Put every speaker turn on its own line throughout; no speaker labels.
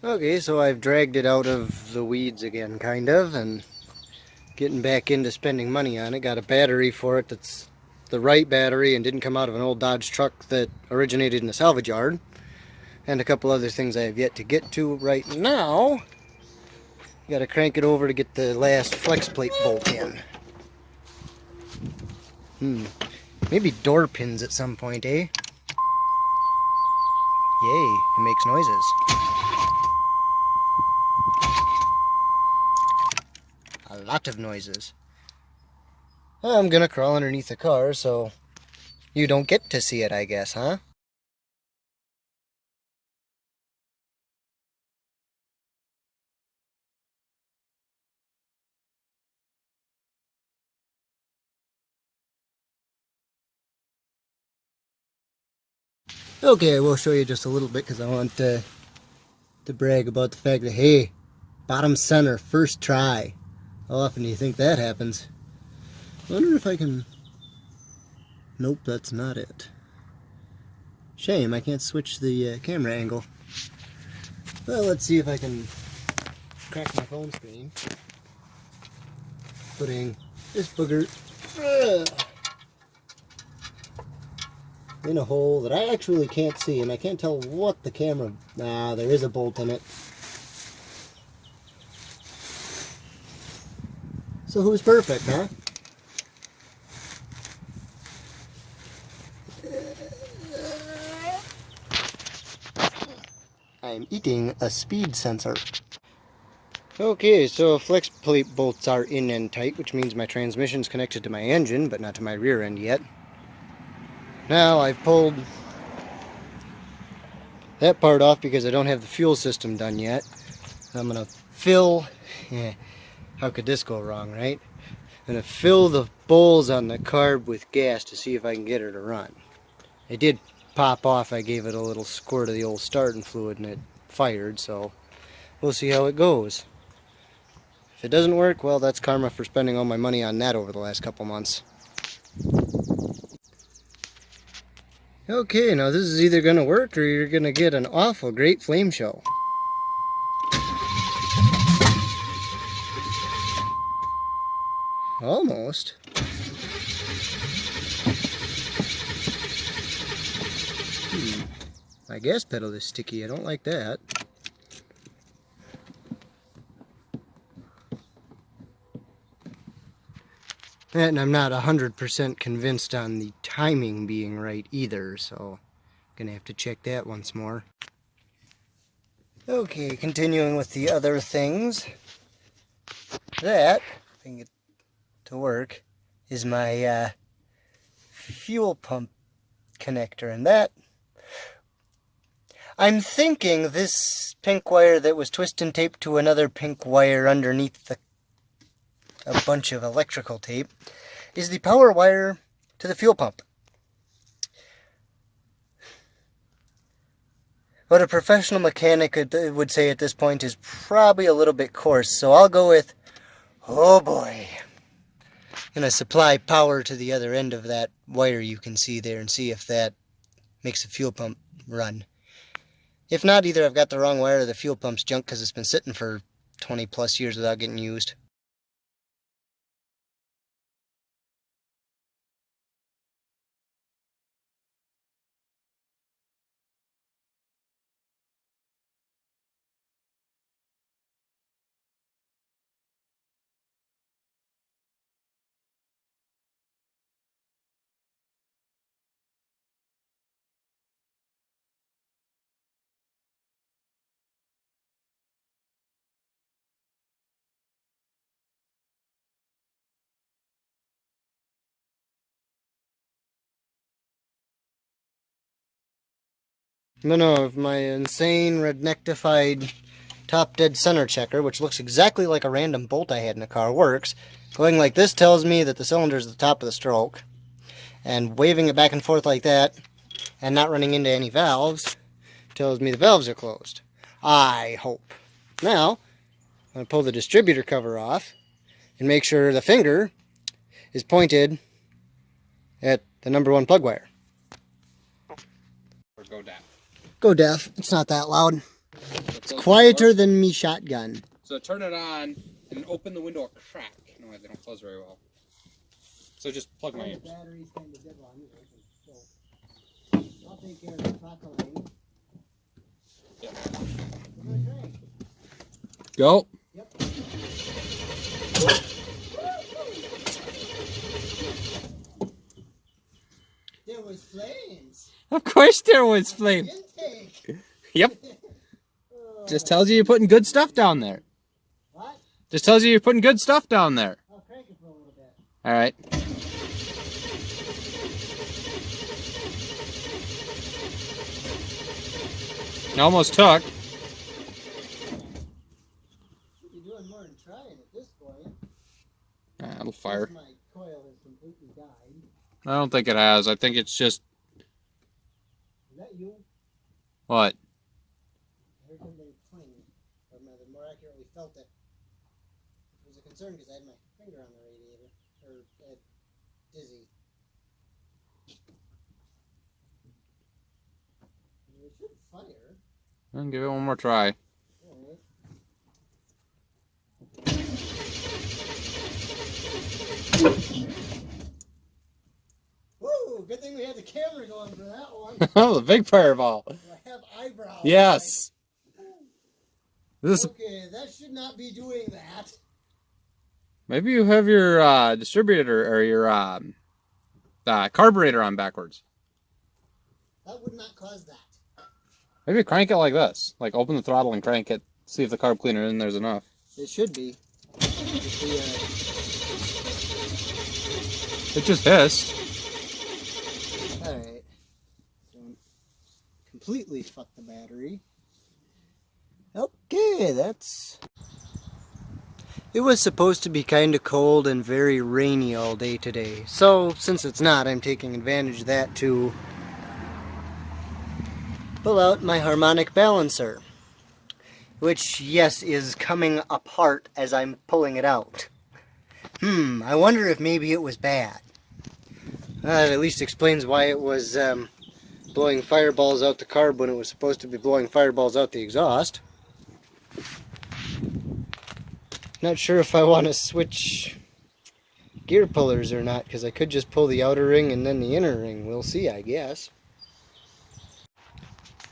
Okay, so I've dragged it out of the weeds again, kind of, and getting back into spending money on it. Got a battery for it that's the right battery and didn't come out of an old Dodge truck that originated in a salvage yard. And a couple other things I have yet to get to right now. Gotta crank it over to get the last flex plate bolt in. Maybe door pins at some point, eh? Yay, it makes noises. A lot of noises. I'm gonna crawl underneath the car, so you don't get to see it, I guess, huh? Okay, I will show you just a little bit because I want to brag about the fact that, hey, bottom center, first try. How often do you think that happens? I wonder if I can... Nope, that's not it. Shame, I can't switch the camera angle. Well, let's see if I can crack my phone screen. Putting this booger in a hole that I actually can't see, and I can't tell what the camera... Nah, there is a bolt in it. So who's perfect, huh? I'm eating a speed sensor. Okay, so flex plate bolts are in and tight, which means my transmission's connected to my engine, but not to my rear end yet. Now I've pulled that part off because I don't have the fuel system done yet. I'm gonna fill... how could this go wrong, right? I'm gonna fill the bowls on the carb with gas to see if I can get her to run. It did pop off. I gave it a little squirt of the old starting fluid and it fired, so we'll see how it goes. If it doesn't work, well, that's karma for spending all my money on that over the last couple months. Okay, now this is either going to work or you're going to get an awful great flame show. Almost. My gas pedal is sticky. I don't like that. And I'm not 100% convinced on the timing being right either, so I'm going to have to check that once more. Okay, continuing with the other things. That, if I can get to work, is my fuel pump connector, and that, I'm thinking this pink wire that was twist and taped to another pink wire underneath a bunch of electrical tape is the power wire to the fuel pump. What a professional mechanic would say at this point is probably a little bit coarse, so I'll go with, oh boy. I'm going to supply power to the other end of that wire you can see there and see if that makes the fuel pump run. If not, either I've got the wrong wire or the fuel pump's junk because it's been sitting for 20 plus years without getting used. No, if my insane rednectified top dead center checker, which looks exactly like a random bolt I had in a car, works, going like this tells me that the cylinder is at the top of the stroke, and waving it back and forth like that, and not running into any valves, tells me the valves are closed. I hope. Now, I'm going to pull the distributor cover off and make sure the finger is pointed at the number 1 plug wire.
Or go deaf.
Go deaf. It's not that loud. It's quieter than me shotgun.
So turn it on and open the window a crack. No, they don't close very well. So just plug my ears.
The battery's kind of dead on you. So I'll take care of the buckling.
Yep.
Okay.
Go.
Yep. There was flames.
Of course there was flame.
Intake.
Yep. Just tells you you're putting good stuff down there.
What?
Just tells you you're putting good stuff down there.
I'll crank it for a little bit.
All right. Almost took.
You're doing more than trying at this point.
It'll fire.
My coil has completely died.
I don't think it has. I think it's just...
Is that you?
What?
I heard something clang. Or more accurately felt it. It was a concern because I had my finger on the radiator. Or dizzy. It should fire.
I'll give it one more try.
Alright. Woo! Good thing we had the camera going for that one.
Oh, the big fireball.
I have eyebrows.
Yes. This.
Okay, that should not be doing that.
Maybe you have your distributor or your carburetor on backwards.
That would not cause that.
Maybe crank it like this. Like open the throttle and crank it. See if the carb cleaner in there's enough.
It should be.
It just hissed.
Alright. Don't completely fuck the battery. Okay, that's... It was supposed to be kind of cold and very rainy all day today. So, since it's not, I'm taking advantage of that to pull out my harmonic balancer. Which, yes, is coming apart as I'm pulling it out. I wonder if maybe it was bad. That at least explains why it was blowing fireballs out the carb when it was supposed to be blowing fireballs out the exhaust. Not sure if I want to switch gear pullers or not, because I could just pull the outer ring and then the inner ring. We'll see, I guess.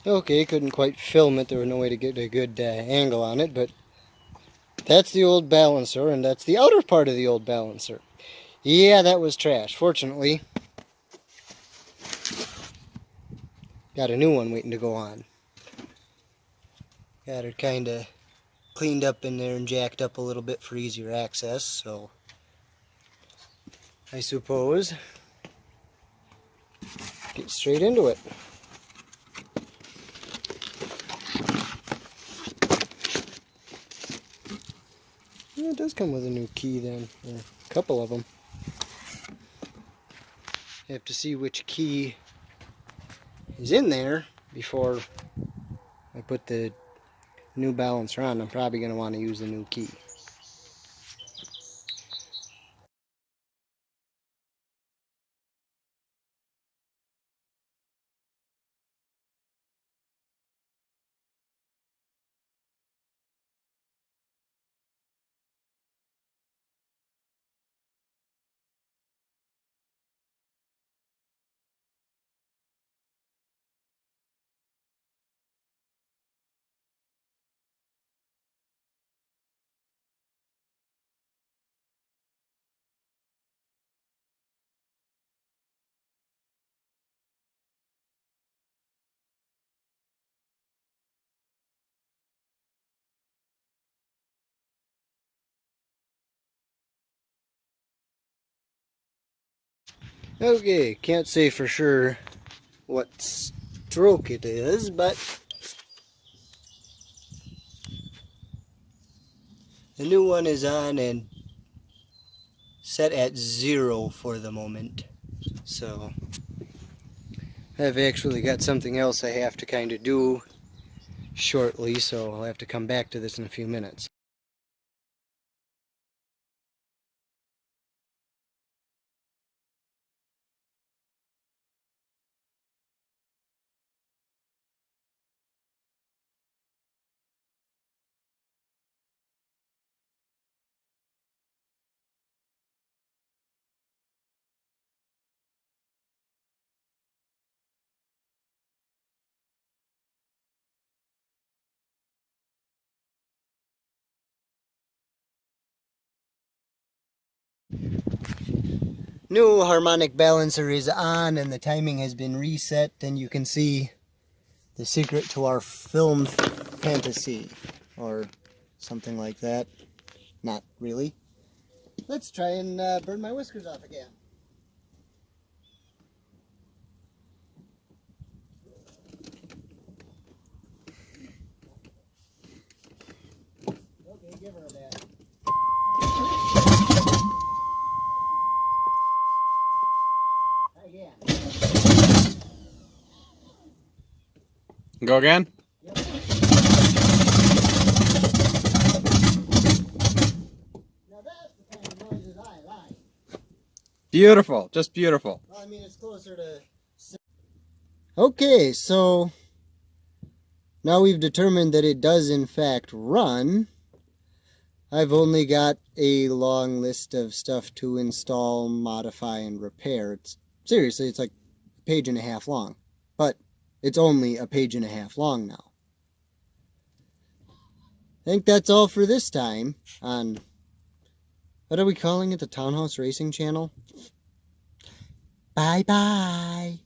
Okay, couldn't quite film it. There was no way to get a good angle on it, but that's the old balancer, and that's the outer part of the old balancer. Yeah, that was trash. Fortunately, got a new one waiting to go on. Got her kind of cleaned up in there and jacked up a little bit for easier access, so I suppose get straight into it. Yeah, it does come with a new key then, or a couple of them. You have to see which key is in there before I put the new balancer on. I'm probably going to want to use the new key. Okay, can't say for sure what stroke it is, but the new one is on and set at 0 for the moment. So I've actually got something else I have to kind of do shortly, so I'll have to come back to this in a few minutes. new harmonic balancer is on and the timing has been reset, and you can see the secret to our film fantasy, or something like that. Not really. Let's try and burn my whiskers off again. Okay, give her a bat. Again.
Go again?
Yep. Now that's the kind of noises I like.
Beautiful. Just beautiful.
Well, I mean, it's closer to... Okay, so now we've determined that it does in fact run. I've only got a long list of stuff to install, modify, and repair. Seriously, it's like a page and a half long. But it's only a page and a half long now. I think that's all for this time on... What are we calling it? The Townhouse Racing Channel? Bye-bye.